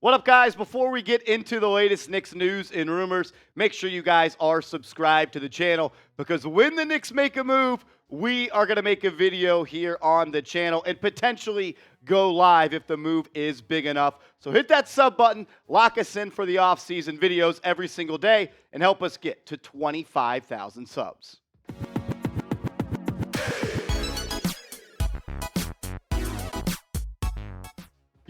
What up, guys? Before we get into the latest Knicks news and rumors, make sure you guys are subscribed to the channel because when the Knicks make a move, we are going to make a video here on the channel and potentially go live if the move is big enough. So hit that sub button, lock us in for the off-season videos every single day, and help us get to 25,000 subs.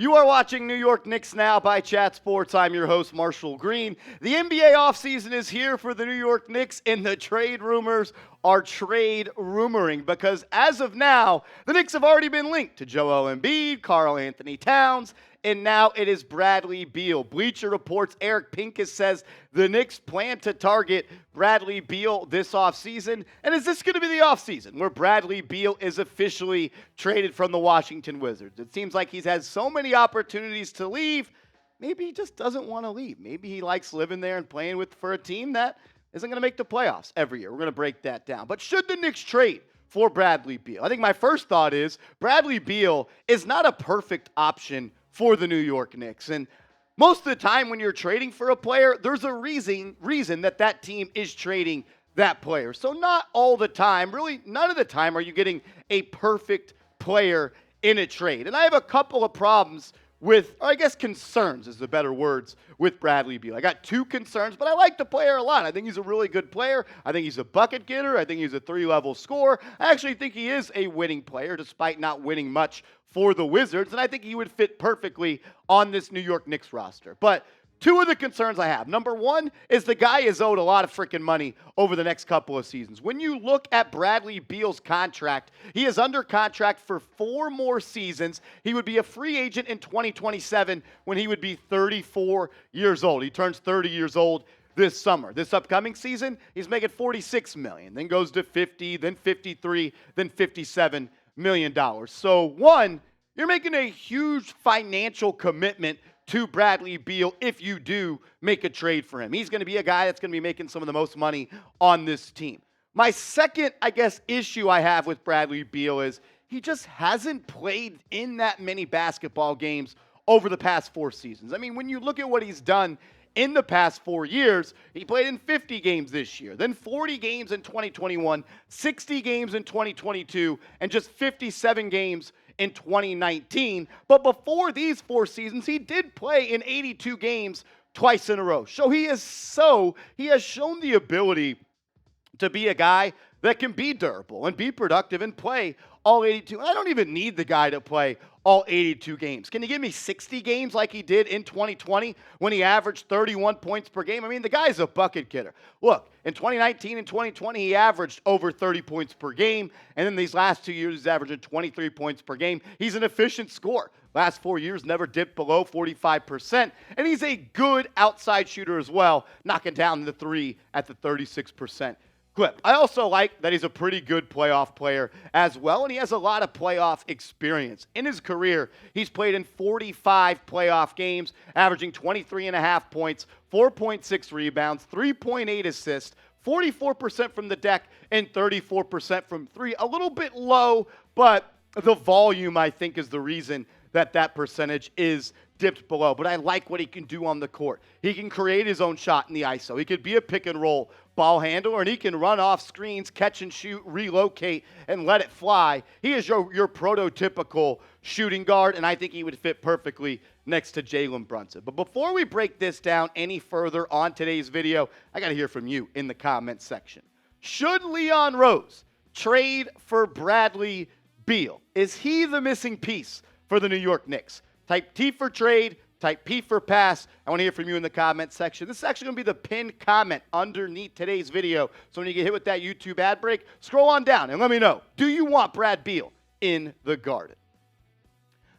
You are watching New York Knicks Now by Chat Sports. I'm your host, Marshall Green. The NBA offseason is here for the New York Knicks, and the trade rumors are trade rumoring because as of now, the Knicks have already been linked to Joel Embiid, Karl-Anthony Towns, and now it is Bradley Beal. Bleacher reports Eric Pincus says the Knicks plan to target Bradley Beal this offseason. And is this going to be the offseason where Bradley Beal is officially traded from the Washington Wizards? It seems like he's had so many opportunities to leave. Maybe he just doesn't want to leave. Maybe he likes living there and playing for a team that isn't going to make the playoffs every year. We're going to break that down. But should the Knicks trade for Bradley Beal? I think my first thought is Bradley Beal is not a perfect option for the New York Knicks. And most of the time when you're trading for a player, there's a reason that team is trading that player. So not all the time, really none of the time are you getting a perfect player in a trade. And I have a couple of problems with, or I guess concerns is the better words, with Bradley Beal. I got two concerns, but I like the player a lot. I think he's a really good player. I think he's a bucket getter. I think he's a three-level scorer. I actually think he is a winning player despite not winning much for the Wizards, and I think he would fit perfectly on this New York Knicks roster. But two of the concerns I have. Number one is the guy is owed a lot of freaking money over the next couple of seasons. When you look at Bradley Beal's contract, he is under contract for 4 more seasons. He would be a free agent in 2027 when he would be 34 years old. He turns 30 years old this summer. This upcoming season, he's making $46 million, then goes to 50, then 53, then $57 million. So one, you're making a huge financial commitment to Bradley Beal if you do make a trade for him. He's going to be a guy that's going to be making some of the most money on this team. My second, issue I have with Bradley Beal is he just hasn't played in that many basketball games over the past 4 seasons. I mean, when you look at what he's done in the past 4 years, he played in 50 games this year, then 40 games in 2021, 60 games in 2022, and just 57 games in 2019. But before these 4 seasons, he did play in 82 games twice in a row. So he has shown the ability to be a guy that can be durable and be productive and play all 82. I don't even need the guy to play all 82 games. Can you give me 60 games like he did in 2020 when he averaged 31 points per game? I mean, the guy's a bucket getter. Look, in 2019 and 2020, he averaged over 30 points per game. And then these last 2 years, he's averaging 23 points per game. He's an efficient scorer. Last 4 years, never dipped below 45%. And he's a good outside shooter as well, knocking down the three at the 36% clip. I also like that he's a pretty good playoff player as well, and he has a lot of playoff experience. In his career, he's played in 45 playoff games, averaging 23.5 points, 4.6 rebounds, 3.8 assists, 44% from the deck, and 34% from three. A little bit low, but the volume, I think, is the reason that percentage is dipped below. But I like what he can do on the court. He can create his own shot in the ISO. He could be a pick and roll ball handler, and he can run off screens, catch and shoot, relocate, and let it fly. He is your prototypical shooting guard, and I think he would fit perfectly next to Jalen Brunson. But before we break this down any further on today's video, I got to hear from you in the comment section. Should Leon Rose trade for Bradley Beal? Is he the missing piece for the New York Knicks? Type T for trade, type P for pass. I want to hear from you in the comment section. This is actually going to be the pinned comment underneath today's video. So when you get hit with that YouTube ad break, scroll on down and let me know, do you want Brad Beal in the Garden?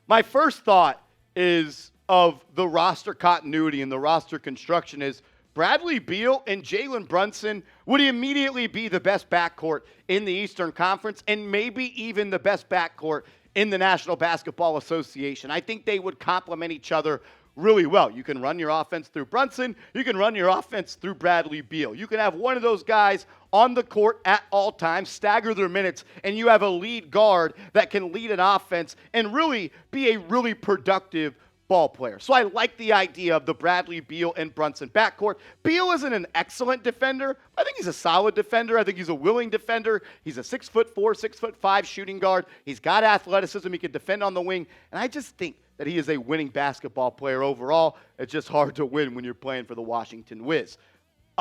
My first thought is of the roster continuity and the roster construction is Bradley Beal and Jalen Brunson would immediately be the best backcourt in the Eastern Conference and maybe even the best backcourt in the National Basketball Association. I think they would complement each other really well. You can run your offense through Brunson. You can run your offense through Bradley Beal. You can have one of those guys on the court at all times, stagger their minutes, and you have a lead guard that can lead an offense and really be a really productive ball player. So I like the idea of the Bradley Beal and Brunson backcourt. Beal isn't an excellent defender. I think he's a solid defender. I think he's a willing defender. He's a 6'4", 6'5" shooting guard. He's got athleticism. He can defend on the wing. And I just think that he is a winning basketball player overall. It's just hard to win when you're playing for the Washington Wiz.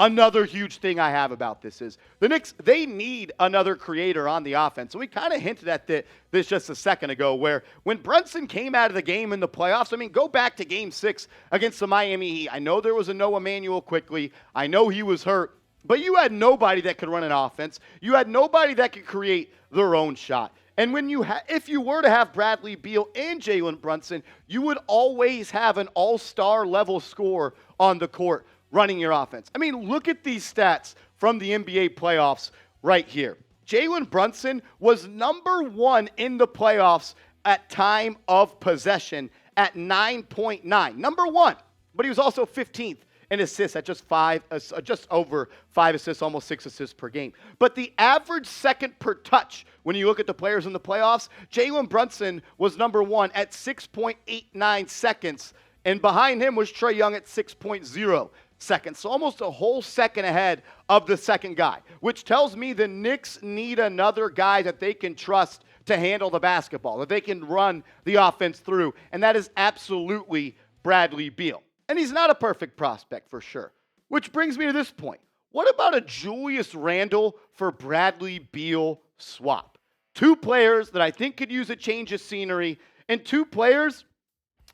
Another huge thing I have about this is the Knicks, they need another creator on the offense. So we kind of hinted at this just a second ago, where when Brunson came out of the game in the playoffs, I mean, go back to Game 6 against the Miami Heat. I know there was a no Immanuel Quickley. I know he was hurt. But you had nobody that could run an offense. You had nobody that could create their own shot. And when if you were to have Bradley Beal and Jalen Brunson, you would always have an all-star level scorer on the court running your offense. I mean, look at these stats from the NBA playoffs right here. Jalen Brunson was number 1 in the playoffs at time of possession at 9.9. Number 1. But he was also 15th in assists at just over 5 assists, almost 6 assists per game. But the average second per touch, when you look at the players in the playoffs, Jalen Brunson was number 1 at 6.89 seconds. And behind him was Trae Young at 6.0 seconds. So almost a whole second ahead of the second guy, which tells me the Knicks need another guy that they can trust to handle the basketball, that they can run the offense through. And that is absolutely Bradley Beal. And he's not a perfect prospect for sure. Which brings me to this point. What about a Julius Randle for Bradley Beal swap? 2 players that I think could use a change of scenery, and 2 players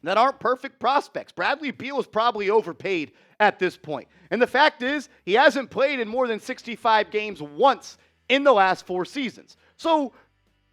that aren't perfect prospects. Bradley Beal is probably overpaid at this point. And the fact is, he hasn't played in more than 65 games once in the last 4 seasons. So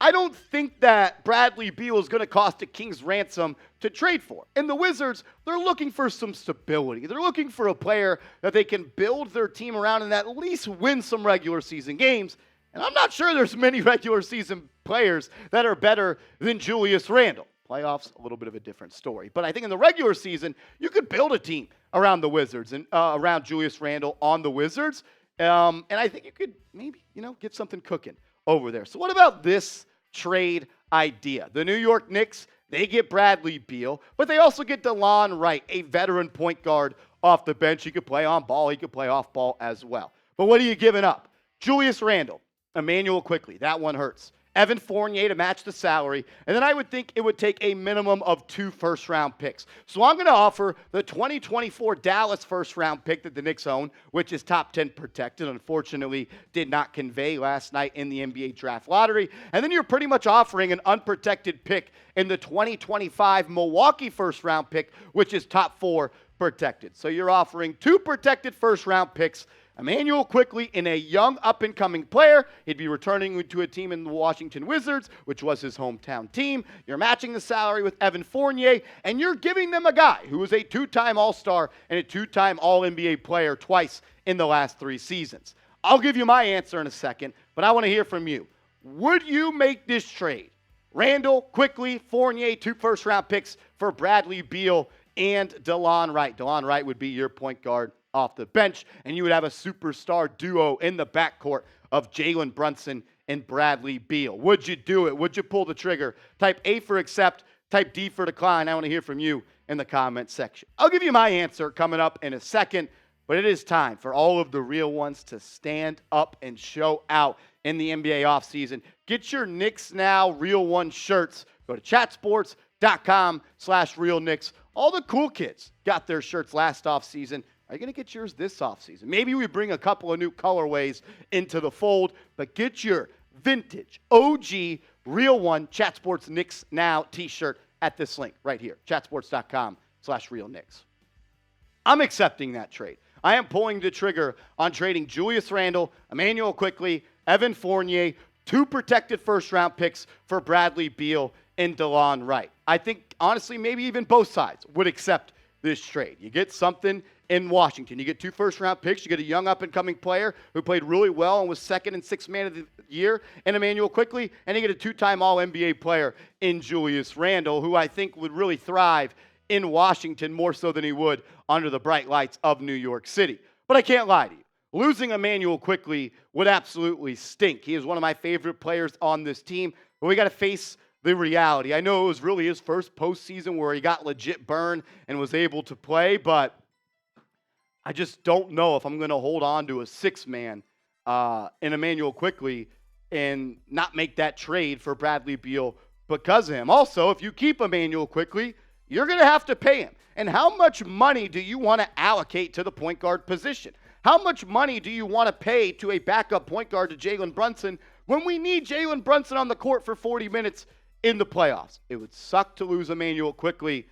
I don't think that Bradley Beal is going to cost a king's ransom to trade for. And the Wizards, they're looking for some stability. They're looking for a player that they can build their team around and at least win some regular season games. And I'm not sure there's many regular season players that are better than Julius Randle. Playoffs, a little bit of a different story. But I think in the regular season, you could build a team around the Wizards and around Julius Randle on the Wizards. And I think you could maybe, get something cooking over there. So what about this trade idea? The New York Knicks, they get Bradley Beal, but they also get Delon Wright, a veteran point guard off the bench. He could play on ball. He could play off ball as well. But what are you giving up? Julius Randle, Immanuel Quickley. That one hurts. Evan Fournier to match the salary, and then I would think it would take a minimum of 2 first-round picks. So I'm going to offer the 2024 Dallas first-round pick that the Knicks own, which is top 10 protected. Unfortunately, did not convey last night in the NBA draft lottery. And then you're pretty much offering an unprotected pick in the 2025 Milwaukee first-round pick, which is top 4 protected. So you're offering 2 protected first-round picks, Immanuel Quickley in a young up-and-coming player. He'd be returning to a team in the Washington Wizards, which was his hometown team. You're matching the salary with Evan Fournier, and you're giving them a guy who was a 2-time All-Star and a 2-time All-NBA player twice in the last 3 seasons. I'll give you my answer in a second, but I want to hear from you. Would you make this trade? Randle, Quickley, Fournier, 2 first-round picks for Bradley Beal and Delon Wright. Delon Wright would be your point guard off the bench, and you would have a superstar duo in the backcourt of Jalen Brunson and Bradley Beal. Would you do it? Would you pull the trigger? Type A for accept, type D for decline. I want to hear from you in the comments section. I'll give you my answer coming up in a second, but it is time for all of the real ones to stand up and show out in the NBA offseason. Get your Knicks Now Real One shirts. Go to chatsports.com/realknicks. All the cool kids got their shirts last offseason. Are you going to get yours this offseason? Maybe we bring a couple of new colorways into the fold, but get your vintage, OG, Real One Chat Sports Knicks Now t-shirt at this link right here, chatsports.com/realknicks. I'm accepting that trade. I am pulling the trigger on trading Julius Randle, Immanuel Quickley, Evan Fournier, 2 protected first-round picks for Bradley Beal and Delon Wright. I think, honestly, maybe even both sides would accept this trade. You get something in Washington. You get 2 first-round picks. You get a young up-and-coming player who played really well and was 2nd and 6th man of the year in Immanuel Quickley, and you get a 2-time All-NBA player in Julius Randle, who I think would really thrive in Washington more so than he would under the bright lights of New York City. But I can't lie to you. Losing Immanuel Quickley would absolutely stink. He is one of my favorite players on this team, but we got to face the reality. I know it was really his first postseason where he got legit burn and was able to play, but I just don't know if I'm going to hold on to a six-man in Immanuel Quickley and not make that trade for Bradley Beal because of him. Also, if you keep Immanuel Quickley, you're going to have to pay him. And how much money do you want to allocate to the point guard position? How much money do you want to pay to a backup point guard to Jalen Brunson when we need Jalen Brunson on the court for 40 minutes in the playoffs? It would suck to lose Immanuel Quickley.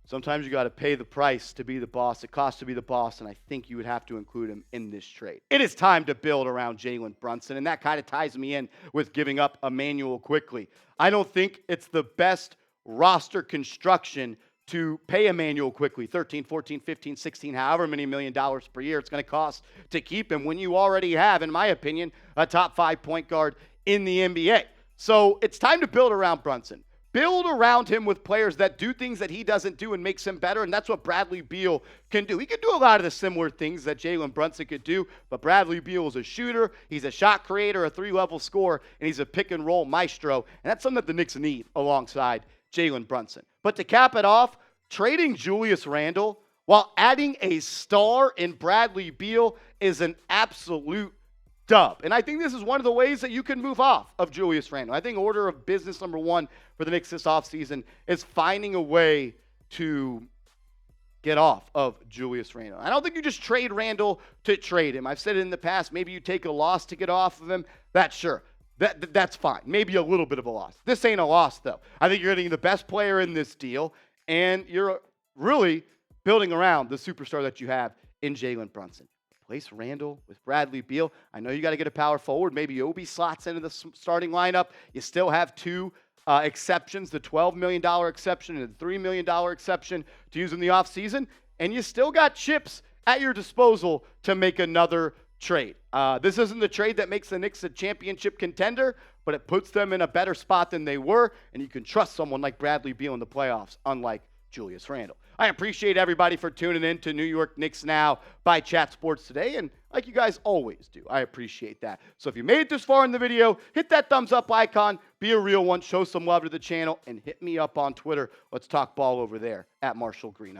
Sometimes you got to pay the price to be the boss. It costs to be the boss, and I think you would have to include him in this trade. It is time to build around Jalen Brunson, and that kind of ties me in with giving up Immanuel Quickley. I don't think it's the best roster construction to pay Immanuel Quickley, 13, 14, 15, 16, however many $1 million per year it's going to cost to keep him when you already have, in my opinion, a top 5 point guard in the NBA. So it's time to build around Brunson. Build around him with players that do things that he doesn't do and makes him better, and that's what Bradley Beal can do. He can do a lot of the similar things that Jalen Brunson could do, but Bradley Beal is a shooter, he's a shot creator, a 3-level scorer, and he's a pick-and-roll maestro, and that's something that the Knicks need alongside Jalen Brunson. But to cap it off, trading Julius Randle while adding a star in Bradley Beal is an absolute dub. And I think this is one of the ways that you can move off of Julius Randle. I think order of business number one for the Knicks this offseason is finding a way to get off of Julius Randle. I don't think you just trade Randle to trade him. I've said it in the past, maybe you take a loss to get off of him. That's sure. That's fine. Maybe a little bit of a loss. This ain't a loss, though. I think you're getting the best player in this deal, and you're really building around the superstar that you have in Jalen Brunson. Replace Randle with Bradley Beal. I know you got to get a power forward. Maybe Obi slots into the starting lineup. You still have two exceptions, the $12 million exception and the $3 million exception to use in the offseason, and you still got chips at your disposal to make another trade. This isn't the trade that makes the Knicks a championship contender, but it puts them in a better spot than they were, and you can trust someone like Bradley Beal in the playoffs, unlike Julius Randle. I appreciate everybody for tuning in to New York Knicks Now by Chat Sports today, and like you guys always do, I appreciate that. So if you made it this far in the video, hit that thumbs up icon, be a real one, show some love to the channel, and hit me up on Twitter. Let's talk ball over there at @MarshallGreen_.